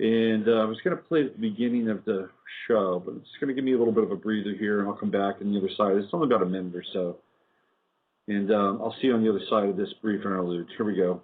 And I was going to play at the beginning of the show, but it's going to give me a little bit of a breather here, and I'll come back on the other side. It's only about a minute or so. And I'll see you on the other side of this brief interlude. Here we go.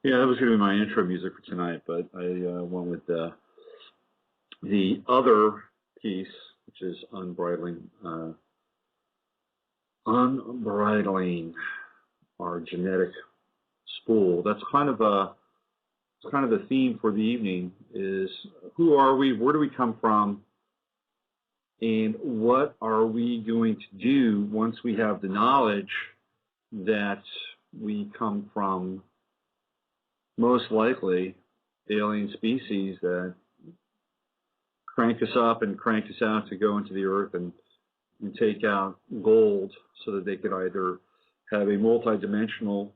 Yeah, that was going to be my intro music for tonight, but I went with the other piece, which is unbridling our genetic spool. That's kind of the theme for the evening: is who are we, where do we come from, and what are we going to do once we have the knowledge that we come from most likely alien species that crank us up and crank us out to go into the earth and take out gold so that they could either have a multidimensional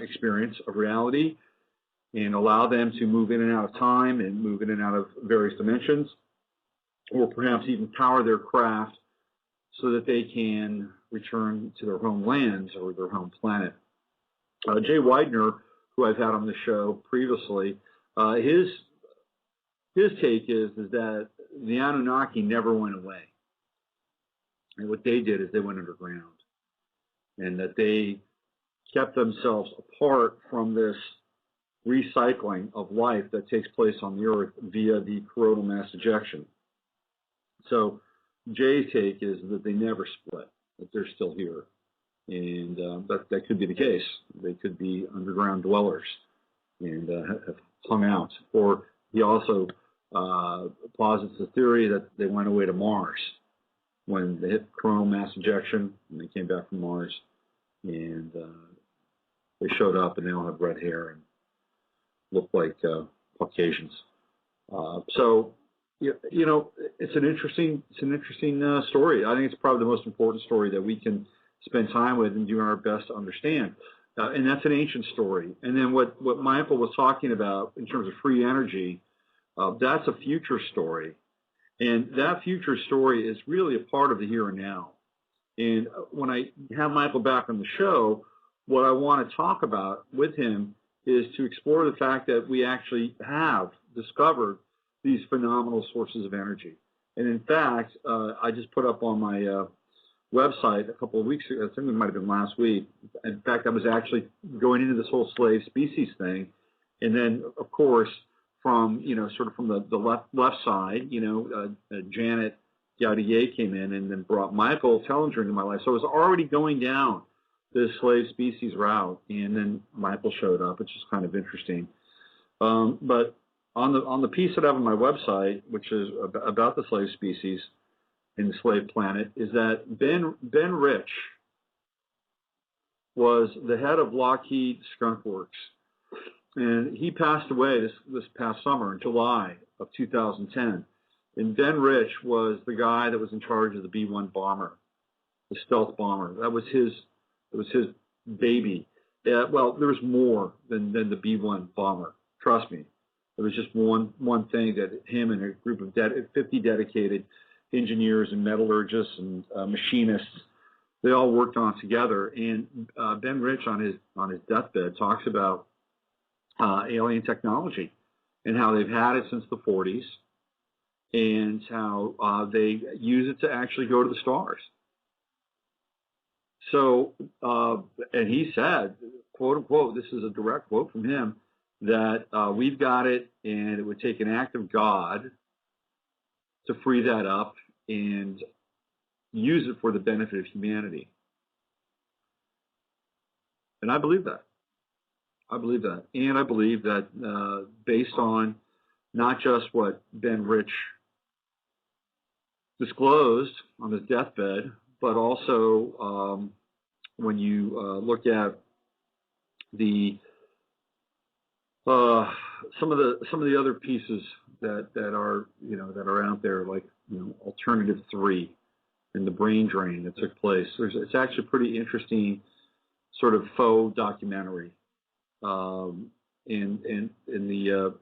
experience of reality and allow them to move in and out of time and move in and out of various dimensions, or perhaps even power their craft so that they can return to their homelands or their home planet. Jay Widener, who I've had on the show previously, his take is that the Anunnaki never went away. And what they did is they went underground. And that they kept themselves apart from this recycling of life that takes place on the Earth via the coronal mass ejection. So Jay's take is that they never split, that they're still here. And that could be the case. They could be underground dwellers and have hung out. Or he also posits the theory that they went away to Mars when they hit coronal mass ejection and they came back from Mars, and they showed up and they all have red hair and look like Caucasians. So you know, it's an interesting story. I think it's probably the most important story that we can spend time with and do our best to understand. And that's an ancient story. And then what Michael was talking about in terms of free energy, that's a future story. And that future story is really a part of the here and now. And when I have Michael back on the show, what I want to talk about with him is to explore the fact that we actually have discovered these phenomenal sources of energy. And in fact, I just put up on my website a couple of weeks ago, I think it might have been last week. In fact, I was actually going into this whole slave species thing. And then, of course, from, sort of from the left side, Janet Gaudier came in and then brought Michael Tellinger into my life. So I was already going down this slave species route, and then Michael showed up, which is kind of interesting. But on the piece that I have on my website, which is about the slave species in the slave planet, is that Ben Rich was the head of Lockheed Skunk Works, and he passed away this past summer in July of 2010. And Ben Rich was the guy that was in charge of the B-1 bomber, the stealth bomber. That was his baby. Well, there was more than the B-1 bomber. Trust me. It was just one thing that him and a group of 50 dedicated engineers and metallurgists and machinists, they all worked on together. And Ben Rich on his deathbed talks about alien technology and how they've had it since the 40s, and how they use it to actually go to the stars. So, and he said, quote unquote, this is a direct quote from him, that we've got it, and it would take an act of God to free that up and use it for the benefit of humanity. And I believe that. I believe that. And I believe that based on not just what Ben Rich disclosed on his deathbed, but also when you look at the some of the other pieces that are out there, like Alternative 3 and the brain drain that took place. It's actually a pretty interesting sort of faux documentary, and the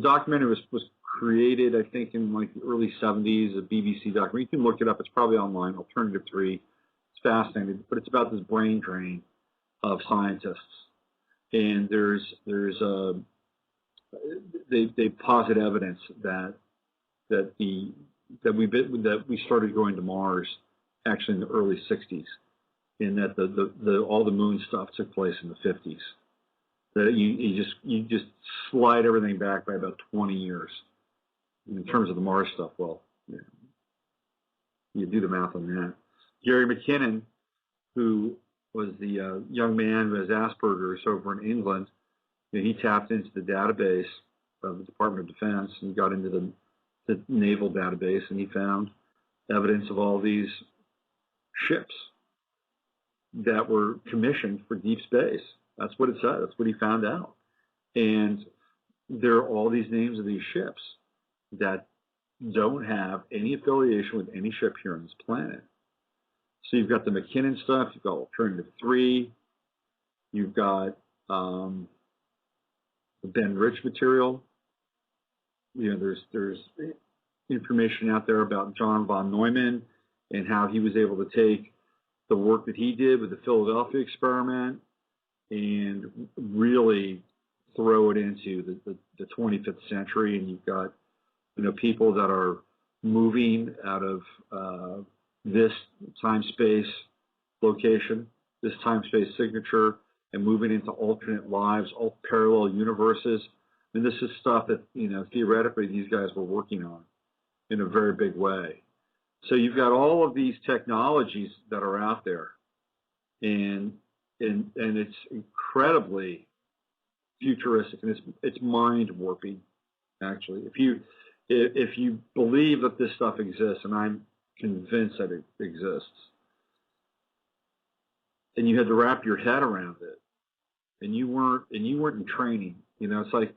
documentary was created, I think, in like the early 70s, a BBC documentary. You can look it up. It's probably online, Alternative 3. It's fascinating, but it's about this brain drain of scientists. And they posit evidence that we started going to Mars actually in the early 60s, and that all the moon stuff took place in the 50s. That you just slide everything back by about 20 years. In terms of the Mars stuff, well, you do the math on that. Gary McKinnon, who was the young man who has Asperger's over in England, he tapped into the database of the Department of Defense and got into the naval database, and he found evidence of all these ships that were commissioned for deep space. That's what it said. That's what he found out. And there are all these names of these ships that don't have any affiliation with any ship here on this planet. So you've got the McKinnon stuff, you've got Alternative 3, you've got the Ben Rich material. There's information out there about John von Neumann and how he was able to take the work that he did with the Philadelphia experiment and really throw it into the 25th century. And you've got people that are moving out of this time-space location, this time-space signature, and moving into alternate lives, all parallel universes. And this is stuff that, theoretically these guys were working on in a very big way. So you've got all of these technologies that are out there, and it's incredibly futuristic, and it's mind-warping, actually. If you believe that this stuff exists, and I'm convinced that it exists, and you had to wrap your head around it, and you weren't in training. It's like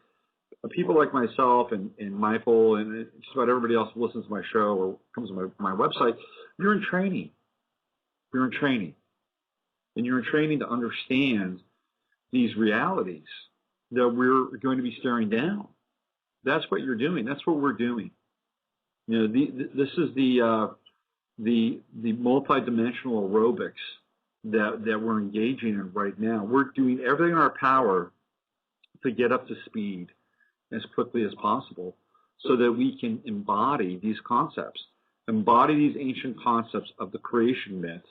people like myself and Michael and just about everybody else who listens to my show or comes to my website. You're in training. You're in training, and you're in training to understand these realities that we're going to be staring down. That's what you're doing. That's what we're doing. This is the multidimensional aerobics that we're engaging in right now. We're doing everything in our power to get up to speed as quickly as possible so that we can embody these concepts, embody these ancient concepts of the creation myths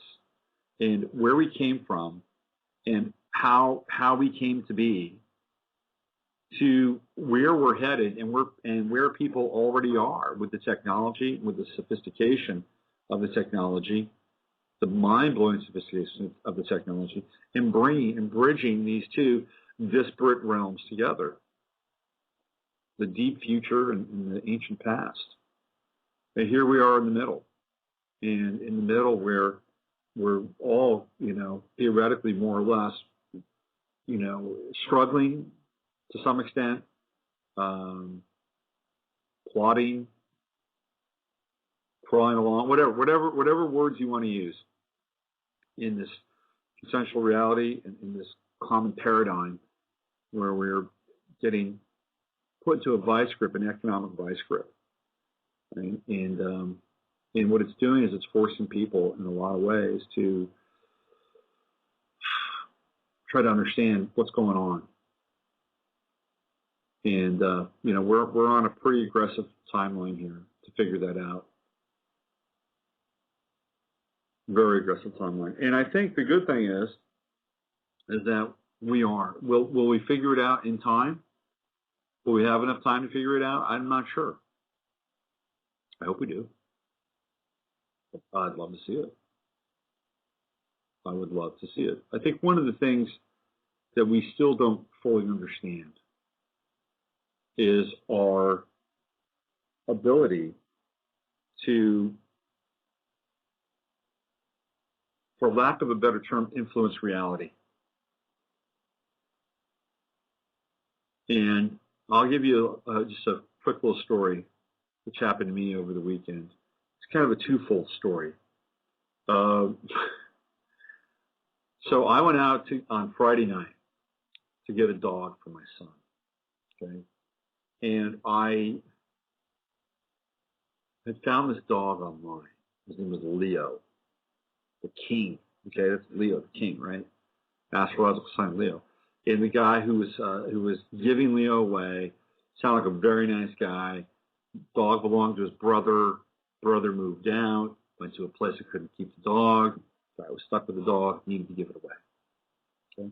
and where we came from and how we came to be, to where we're headed and where people already are with the technology, with the sophistication of the technology, the mind-blowing sophistication of the technology, and bridging these two disparate realms together, the deep future and the ancient past. And here we are in the middle, and in the middle where we're all, theoretically more or less, struggling to some extent, plotting, crawling along, whatever words you want to use in this essential reality and in this common paradigm where we're getting put into a vice grip, an economic vice grip. And what it's doing is it's forcing people in a lot of ways to try to understand what's going on. And, we're on a pretty aggressive timeline here to figure that out. Very aggressive timeline. And I think the good thing is that we are. Will we figure it out in time? Will we have enough time to figure it out? I'm not sure. I hope we do. I'd love to see it. I would love to see it. I think one of the things that we still don't fully understand is our ability to, for lack of a better term, influence reality. And I'll give you just a quick little story which happened to me over the weekend. It's kind of a twofold story. So I went out on Friday night to get a dog for my son. Okay, and I had found this dog online. His name was Leo, the king. Okay, that's Leo, the king, right? Astrological sign Leo. And the guy who was giving Leo away sounded like a very nice guy. Dog belonged to his brother. Brother moved out, went to a place that couldn't keep the dog. Guy was stuck with the dog, needed to give it away. Okay.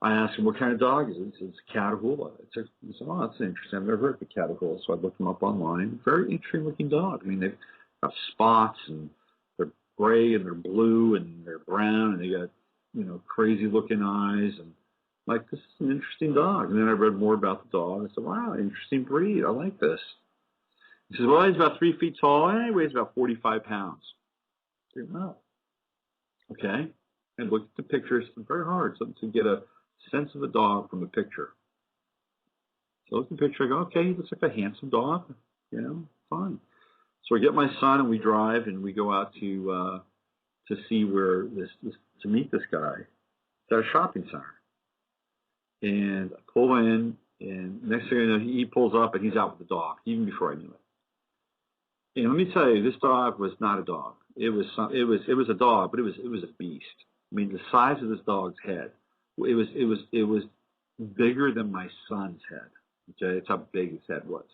I asked him, what kind of dog is it? He said, it's a Catahoula. He said, oh, that's interesting. I've never heard of a Catahoula. So I looked him up online. Very interesting looking dog. I mean, they've got spots, and they're gray, and they're blue, and they're brown, and they got, crazy looking eyes. And like, this is an interesting dog. And then I read more about the dog. I said, wow, interesting breed. I like this. He says, well, he's about 3 feet tall, and he weighs about 45 pounds. I said, oh, okay. And looked at the pictures. It's very hard to get a sense of a dog from a picture. So I look at the picture, I go, okay, he looks like a handsome dog, fine. So I get my son and we drive and we go out to see where to meet this guy. It's at a shopping center. And I pull in, and next thing I know, he pulls up and he's out with the dog, even before I knew it. And let me tell you, this dog was not a dog. It was a dog, but it was a beast. I mean, the size of this dog's head, it was bigger than my son's head. Okay, that's how big his head was.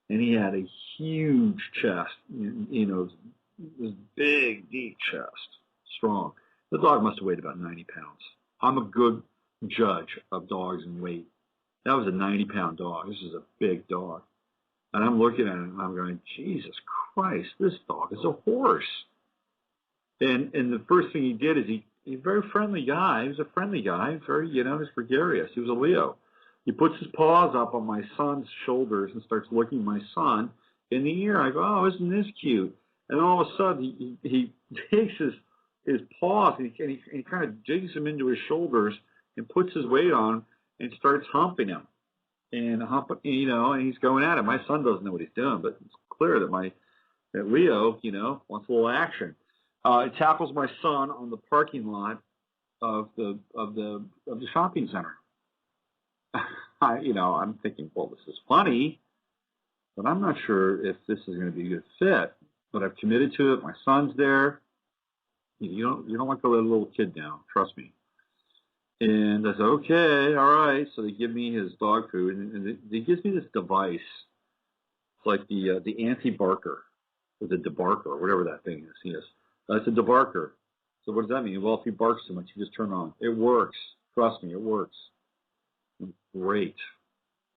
And he had a huge chest, this big, deep chest, strong. The dog must have weighed about 90 pounds. I'm a good judge of dogs and weight. That was a 90-pound dog. This is a big dog. And I'm looking at him and I'm going, Jesus Christ, this dog is a horse. And the first thing he did is he's a very friendly guy. He was a friendly guy, very, he's gregarious. He was a Leo. He puts his paws up on my son's shoulders and starts looking my son in the ear. I go, oh, isn't this cute? And all of a sudden, he takes his paws and he kind of digs them into his shoulders and puts his weight on and starts humping him. And and he's going at it. My son doesn't know what he's doing, but it's clear that Leo, wants a little action. It tackles my son on the parking lot of the shopping center. I'm thinking, well, this is funny, but I'm not sure if this is going to be a good fit. But I've committed to it. My son's there. You don't want to let a little kid down. Trust me. And I said, okay, all right. So they give me his dog food, and they gives me this device. It's like the anti-barker, or the debarker, or whatever that thing is. Yes, it's a debarker. So what does that mean? Well, if he barks too much, you just turn on. It works. Trust me, it works. Great.